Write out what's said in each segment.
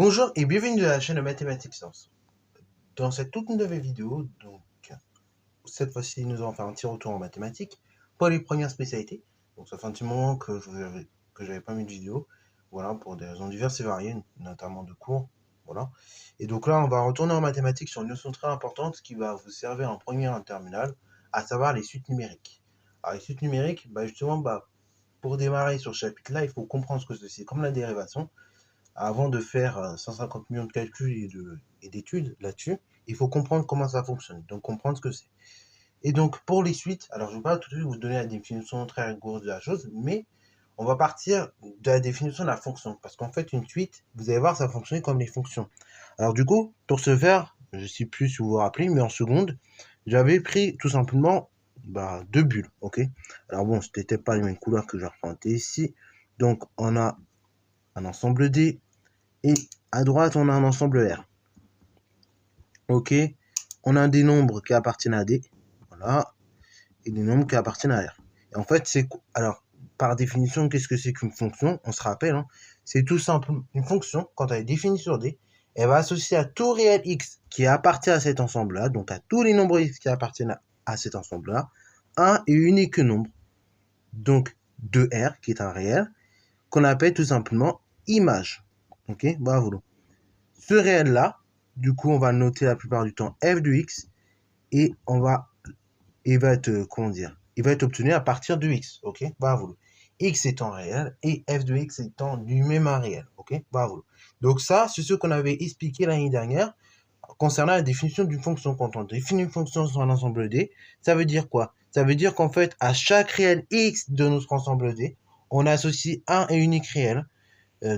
Bonjour et bienvenue dans la chaîne de Mathématiques Science. Dans cette toute nouvelle vidéo, cette fois-ci, nous allons faire un petit retour en mathématiques pour les premières spécialités. Donc ça fait un petit moment que j'avais pas mis de vidéo, voilà, pour des raisons diverses et variées, notamment de cours, voilà. Et donc là, on va retourner en mathématiques sur une notion très importante qui va vous servir en première et en terminale, à savoir les suites numériques. Alors les suites numériques, justement, pour démarrer sur ce chapitre-là, il faut comprendre ce que c'est, comme la dérivation. Avant de faire 150 millions de calculs et d'études là-dessus, il faut comprendre comment ça fonctionne, donc comprendre ce que c'est. Et donc pour les suites, alors je ne vais pas tout de suite vous donner la définition très rigoureuse de la chose, mais on va partir de la définition de la fonction, parce qu'en fait une suite, vous allez voir, ça fonctionne comme les fonctions. Alors du coup, pour ce faire, je ne sais plus si vous vous rappelez, mais en seconde, j'avais pris tout simplement deux bulles, ok. Alors bon, c'était pas les mêmes couleurs que j'ai représentées ici, donc on a un ensemble D, et à droite, on a un ensemble R. Ok, on a des nombres qui appartiennent à D, voilà, et des nombres qui appartiennent à R. Et en fait, alors, par définition, qu'est-ce que c'est qu'une fonction? On se rappelle, hein, c'est tout simplement une fonction, quand elle est définie sur D, elle va associer à tout réel X qui appartient à cet ensemble-là, donc à tous les nombres X qui appartiennent à cet ensemble-là, un et unique nombre, donc de R, qui est un réel, qu'on appelle tout simplement image. Ok, bravo. Ce réel-là, du coup, on va le noter la plupart du temps f de x, et il va être obtenu à partir de x, ok, bravo. X étant réel et f de x étant lui-même un réel, ok, bravo. Donc ça, c'est ce qu'on avait expliqué l'année dernière concernant la définition d'une fonction. Quand on définit une fonction sur un ensemble D, ça veut dire quoi? Ça veut dire qu'en fait, à chaque réel x de notre ensemble D, on associe un et unique réel,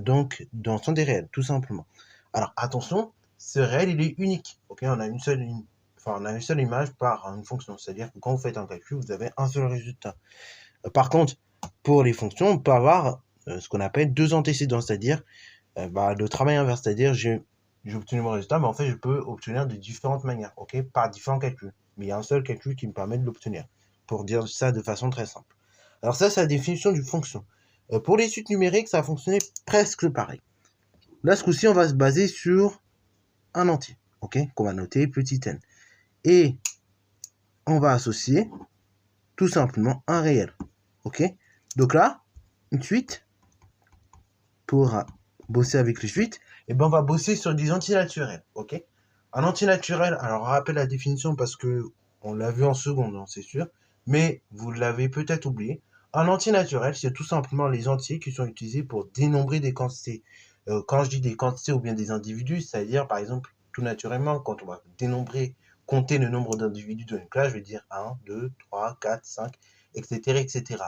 donc dans son des réels, tout simplement. Alors attention, ce réel il est unique. Ok, on a une seule image par une fonction, c'est-à-dire que quand vous faites un calcul, vous avez un seul résultat. Par contre, pour les fonctions, on peut avoir ce qu'on appelle deux antécédents, c'est-à-dire le travail inverse, c'est-à-dire j'ai obtenu mon résultat, mais en fait je peux obtenir de différentes manières, ok, par différents calculs. Mais il y a un seul calcul qui me permet de l'obtenir, pour dire ça de façon très simple. Alors ça, c'est la définition d'une fonction. Pour les suites numériques, ça va fonctionner presque pareil. Là, ce coup-ci, on va se baser sur un entier, ok, qu'on va noter petit n. Et on va associer tout simplement un réel, ok. Donc là, une suite, pour bosser avec les suites, et on va bosser sur des antinaturels, ok. Un antinaturel, alors rappelle la définition parce que on l'a vu en seconde, hein, c'est sûr, mais vous l'avez peut-être oublié. Un antinaturel, c'est tout simplement les entiers qui sont utilisés pour dénombrer des quantités. Quand je dis des quantités ou bien des individus, c'est-à-dire, par exemple, tout naturellement, quand on va compter le nombre d'individus de une classe, je vais dire 1, 2, 3, 4, 5, etc., etc.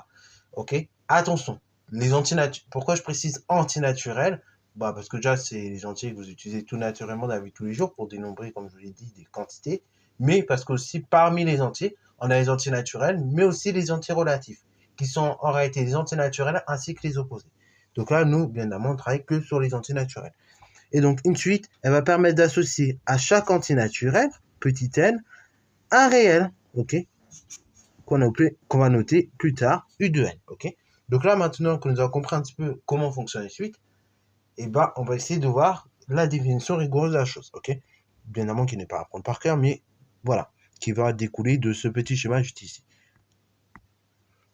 Ok? Attention, pourquoi je précise antinaturel? Parce que déjà, c'est les entiers que vous utilisez tout naturellement dans la vie de tous les jours pour dénombrer, comme je vous l'ai dit, des quantités. Mais parce qu'aussi, parmi les entiers, on a les entiers naturels, mais aussi les entiers relatifs, qui sont en réalité les entiers naturels ainsi que les opposés. Donc là, nous, bien évidemment, on travaille que sur les entiers naturels. Et donc, une suite, elle va permettre d'associer à chaque entier naturel, petit n, un réel, ok, qu'on va noter plus tard, U de n, ok. Donc là, maintenant que nous avons compris un petit peu comment fonctionnent les suites, on va essayer de voir la définition rigoureuse de la chose, ok. Bien évidemment, qui n'est pas à apprendre par cœur, mais voilà, qui va découler de ce petit schéma juste ici.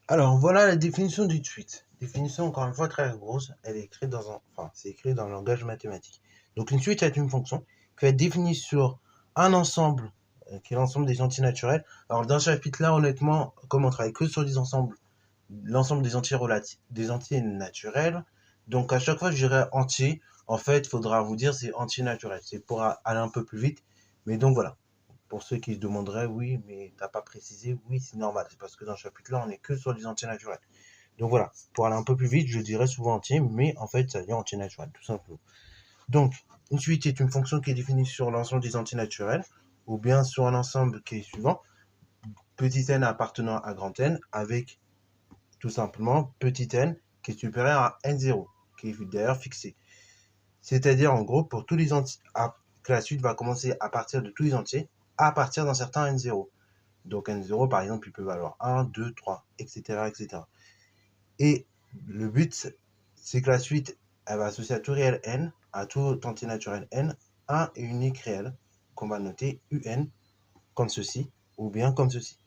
Alors, voilà la définition d'une suite. Définition, encore une fois, très rigoureuse. Elle est écrite c'est écrit dans le langage mathématique. Donc, une suite est une fonction qui va être définie sur un ensemble, qui est l'ensemble des entiers naturels. Alors, dans ce chapitre-là, honnêtement, comme on travaille que sur des ensembles, l'ensemble des entiers des entiers naturels, donc à chaque fois je dirais entier, en fait, il faudra vous dire c'est entier naturel. C'est pour aller un peu plus vite. Mais donc voilà. Pour ceux qui se demanderaient, oui, mais t'as pas précisé, oui, c'est normal. C'est parce que dans ce chapitre-là, on n'est que sur les entiers naturels. Donc voilà, pour aller un peu plus vite, je dirais souvent entier, mais en fait, ça vient entier naturel, tout simplement. Donc, une suite est une fonction qui est définie sur l'ensemble des entiers naturels, ou bien sur un ensemble qui est suivant, petit n appartenant à grand N, avec tout simplement petit n qui est supérieur à n0, qui est d'ailleurs fixé. C'est-à-dire, en gros, pour tous les entiers, que la suite va commencer à partir de tous les entiers, à partir d'un certain n0. Donc n0, par exemple, il peut valoir 1, 2, 3, etc., etc. Et le but, c'est que la suite elle va associer à tout réel n, à tout entier naturel n, un et unique réel, qu'on va noter un comme ceci, ou bien comme ceci.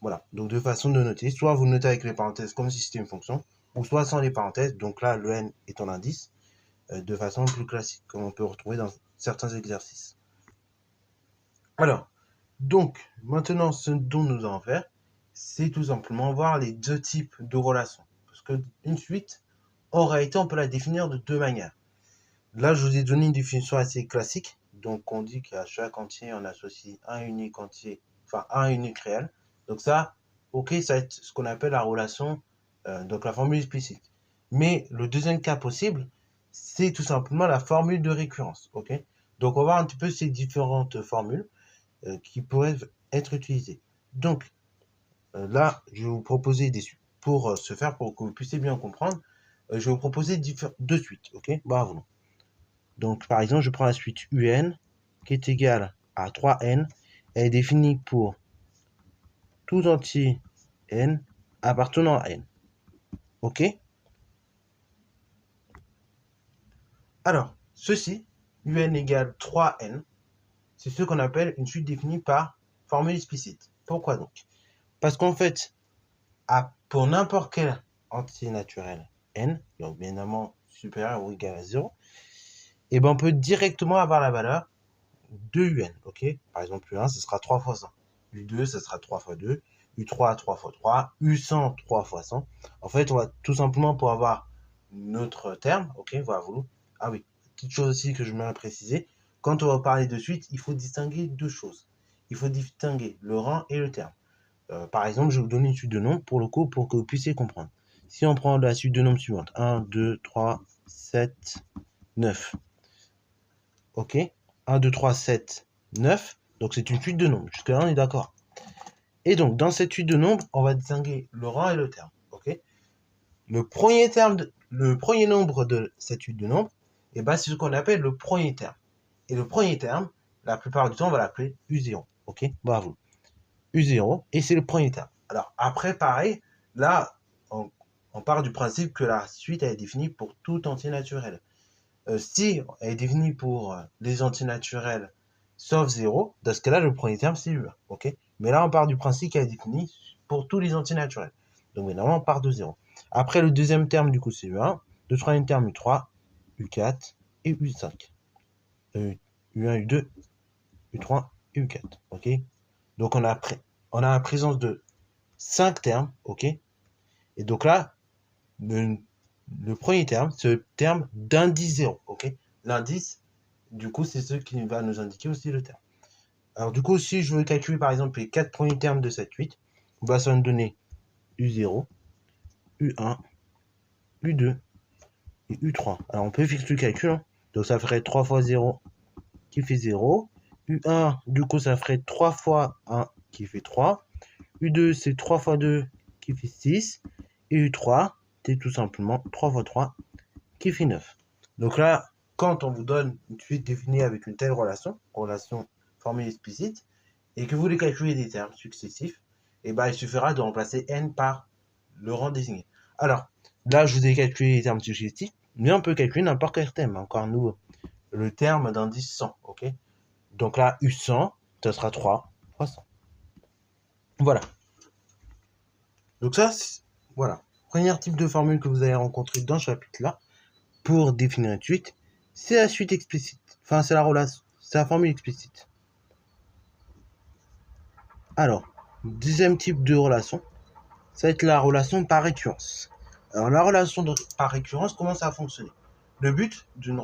Voilà, donc deux façons de noter. Soit vous notez avec les parenthèses comme si c'était une fonction, ou soit sans les parenthèses, donc là le n est en indice, de façon plus classique, comme on peut retrouver dans certains exercices. Alors, donc, maintenant, ce dont nous allons faire, c'est tout simplement voir les deux types de relations. Parce qu'une suite, en réalité, on peut la définir de deux manières. Là, je vous ai donné une définition assez classique. Donc, on dit qu'à chaque entier, on associe un unique entier, enfin un unique réel. Donc ça, ok, ça va être ce qu'on appelle la relation, donc la formule explicite. Mais le deuxième cas possible, c'est tout simplement la formule de récurrence, ok? Donc, on va voir un petit peu ces différentes formules qui pourraient être utilisées. Donc, là, je vais vous proposer pour ce faire, pour que vous puissiez bien comprendre, je vais vous proposer deux suites, ok? Bravo. Donc, par exemple, je prends la suite UN qui est égale à 3n. Elle est définie pour tout entier n appartenant à n. OK? Alors, ceci, UN égale 3n, c'est ce qu'on appelle une suite définie par formule explicite. Pourquoi donc? Parce qu'en fait, pour n'importe quel entier naturel n, donc bien évidemment supérieur ou égal à 0, et ben on peut directement avoir la valeur de UN, ok? Par exemple, U1, ce sera 3 fois 100. U2, ce sera 3 fois 2. U3, 3 fois 3. U100, 3 fois 100. En fait, on va tout simplement pour avoir notre terme, ok? Voilà, vous. Ah oui, petite chose aussi que je mets à préciser. Quand on va parler de suite, il faut distinguer deux choses. Il faut distinguer le rang et le terme. Par exemple, je vais vous donner une suite de nombres pour le coup, pour que vous puissiez comprendre. Si on prend la suite de nombres suivante, 1, 2, 3, 7, 9. Ok? 1, 2, 3, 7, 9. Donc c'est une suite de nombres. Jusque-là, on est d'accord. Et donc, dans cette suite de nombres, on va distinguer le rang et le terme. Ok? Le premier nombre de cette suite de nombres, eh ben, c'est ce qu'on appelle le premier terme. Et le premier terme, la plupart du temps, on va l'appeler U0. Ok? Bravo. U0, et c'est le premier terme. Alors, après, pareil, là, on part du principe que la suite est définie pour tout entier naturel. Si elle est définie pour les entiers naturels sauf 0, dans ce cas-là, le premier terme, c'est U1. Ok? Mais là, on part du principe qu'elle est définie pour tous les entiers naturels. Donc, évidemment, on part de 0. Après, le deuxième terme, du coup, c'est U1. Le troisième terme, U3, U4 et U5. U1, U2, U3 et U4. Ok? Donc, on a la présence de 5 termes. Ok? Et donc là, le premier terme, c'est le terme d'indice 0. Ok? L'indice, du coup, c'est ce qui va nous indiquer aussi le terme. Alors, du coup, si je veux calculer par exemple les 4 premiers termes de cette suite, ça va me donner U0, U1, U2 et U3. Alors, on peut fixer le calcul. Hein. Donc, ça ferait 3 fois 0 qui fait 0. U1, du coup, ça ferait 3 fois 1 qui fait 3. U2, c'est 3 fois 2 qui fait 6. Et U3, c'est tout simplement 3 fois 3 qui fait 9. Donc là, quand on vous donne une suite définie avec une telle relation formule explicite, et que vous voulez calculer des termes successifs, et ben il suffira de remplacer n par le rang désigné. Alors, là, je vous ai calculé les termes successifs, mais on peut calculer n'importe quel terme. Encore nous, le terme d'indice 100, ok? Donc là, U100, ça sera 3 fois 100. Voilà. Donc ça, voilà. Premier type de formule que vous allez rencontrer dans ce chapitre-là, pour définir une suite, c'est la suite explicite. Enfin, c'est la relation, c'est la formule explicite. Alors, deuxième type de relation, ça va être la relation par récurrence. Alors, la relation par récurrence, comment ça va fonctionner? Le but d'une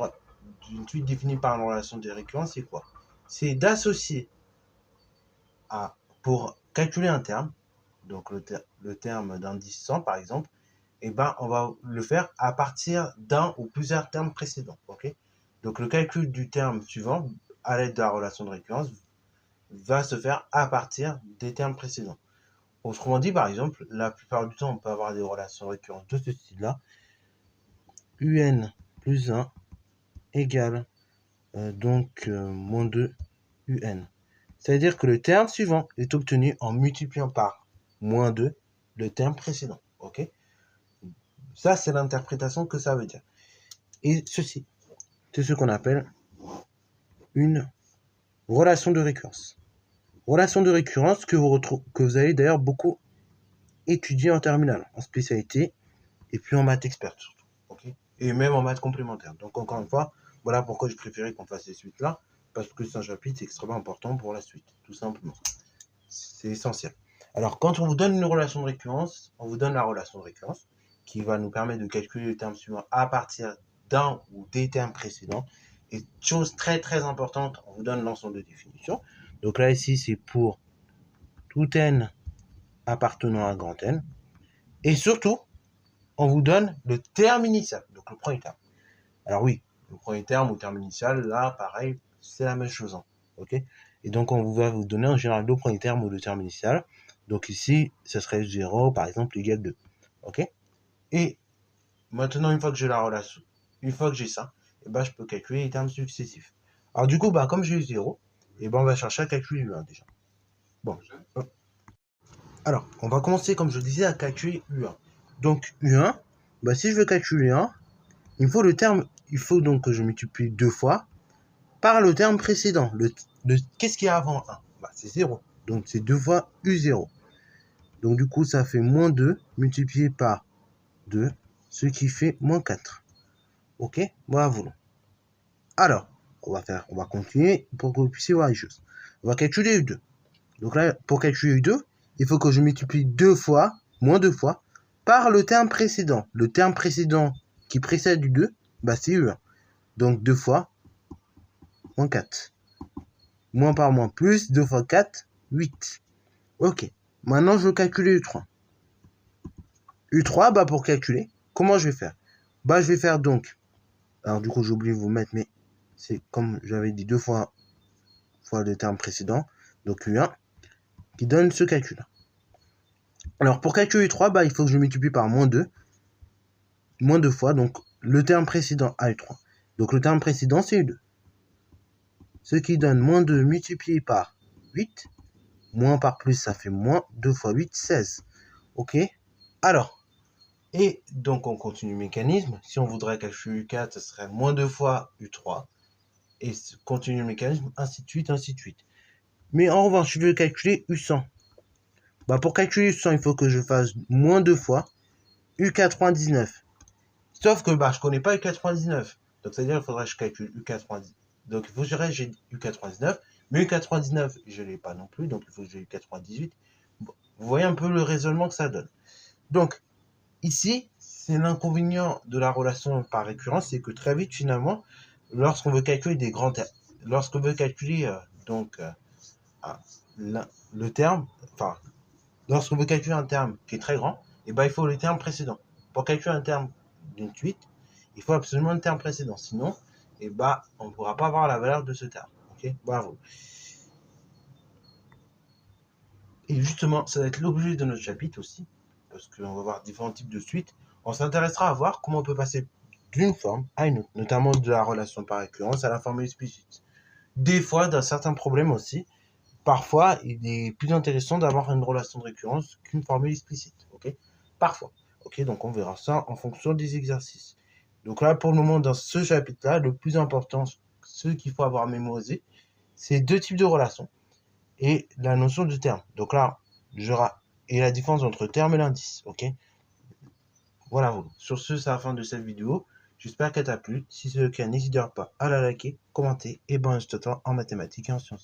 suite définie par une relation de récurrence, c'est quoi? C'est d'associer pour calculer un terme, donc le terme d'indice 100 par exemple, et ben on va le faire à partir d'un ou plusieurs termes précédents. Ok? Donc le calcul du terme suivant, à l'aide de la relation de récurrence, va se faire à partir des termes précédents. Autrement dit, par exemple, la plupart du temps, on peut avoir des relations de récurrence de ce style-là. UN plus 1 égale moins 2 UN. C'est-à-dire que le terme suivant est obtenu en multipliant par moins 2 le terme précédent. Ok? Ça, c'est l'interprétation que ça veut dire. Et ceci, c'est ce qu'on appelle une relation de récurrence. Relation de récurrence que vous allez d'ailleurs beaucoup étudier en terminale, en spécialité, et puis en maths experte surtout. Okay, et même en maths complémentaire. Donc encore une fois, voilà pourquoi je préférais qu'on fasse ces suites-là, parce que c'est un chapitre extrêmement important pour la suite, tout simplement. C'est essentiel. Alors, quand on vous donne une relation de récurrence, on vous donne la relation de récurrence, qui va nous permettre de calculer le terme suivant à partir d'un ou des termes précédents. Et chose très très importante, on vous donne l'ensemble de définitions. Donc là, ici, c'est pour tout n appartenant à grand N. Et surtout, on vous donne le terme initial, donc le premier terme. Alors oui, le premier terme ou terme initial, là, pareil, c'est la même chose. Hein, ok. Et donc, on va vous donner en général le premier terme ou le terme initial. Donc ici, ce serait 0, par exemple, égal 2. Ok. Et maintenant, une fois que j'ai la relation, une fois que j'ai ça, et ben, je peux calculer les termes successifs. Alors du coup, bah, comme j'ai eu 0, et ben, on va chercher à calculer U1 déjà. Bon. Alors, on va commencer, comme je disais, à calculer U1. Donc U1, bah, si je veux calculer 1, il faut donc que je multiplie 2 fois par le terme précédent. Qu'est-ce qu'il y a avant 1? Bah, c'est 0. Donc c'est 2 fois U0. Donc du coup, ça fait moins 2 multiplié par 2, ce qui fait moins 4. Ok, bravo. Alors, on va continuer pour que vous puissiez voir les choses. On va calculer U2. Donc là, pour calculer U2, il faut que je multiplie 2 fois, moins 2 fois, par le terme précédent. Le terme précédent qui précède U2, bah c'est U1. Donc 2 fois, moins 4. Moins par moins plus, 2 fois 4, 8. Ok, maintenant je veux calculer U3. U3, bah pour calculer, comment je vais faire? Bah je vais faire donc, alors du coup j'ai oublié de vous mettre, mais c'est comme j'avais dit 2 fois le terme précédent, donc U1, qui donne ce calcul. Alors pour calculer U3, bah il faut que je multiplie par moins 2 fois, donc le terme précédent à U3. Donc le terme précédent c'est U2. Ce qui donne moins 2 multiplié par 8, moins par plus ça fait moins, 2 fois 8, 16. Ok. Alors, et donc on continue le mécanisme. Si on voudrait calculer U4, ce serait moins 2 fois U3. Et continue le mécanisme, ainsi de suite, ainsi de suite. Mais en revanche, je veux calculer U100. Bah pour calculer U100, il faut que je fasse moins 2 fois U99. Sauf que bah, je connais pas U99. Donc c'est-à-dire qu'il faudrait que je calcule U99. Donc il faut que j'ai U99. Mais U99, je ne l'ai pas non plus. Donc il faut que j'ai U98. Bon, vous voyez un peu le raisonnement que ça donne. Donc ici, c'est l'inconvénient de la relation par récurrence, c'est que très vite finalement, lorsqu'on veut calculer des grands termes, lorsqu'on veut calculer le terme, enfin, lorsqu'on veut calculer un terme qui est très grand, et ben il faut le terme précédent. Pour calculer un terme d'une suite, il faut absolument le terme précédent. Sinon, et ben, on ne pourra pas avoir la valeur de ce terme. Ok, bravo. Et justement, ça va être l'objet de notre chapitre aussi, parce qu'on va voir différents types de suites. On s'intéressera à voir comment on peut passer d'une forme à une autre, notamment de la relation par récurrence à la formule explicite. Des fois, dans certains problèmes aussi, parfois, il est plus intéressant d'avoir une relation de récurrence qu'une formule explicite. Ok, parfois. Ok, donc on verra ça en fonction des exercices. Donc là, pour le moment, dans ce chapitre-là, le plus important, ce qu'il faut avoir mémorisé, c'est deux types de relations et la notion de terme. Donc là, et la différence entre terme et l'indice. Ok, voilà. Sur ce, c'est la fin de cette vidéo. J'espère qu'elle t'a plu. Si c'est le cas, n'hésite pas à la liker, commenter et bon, je t'attends en mathématiques et en sciences.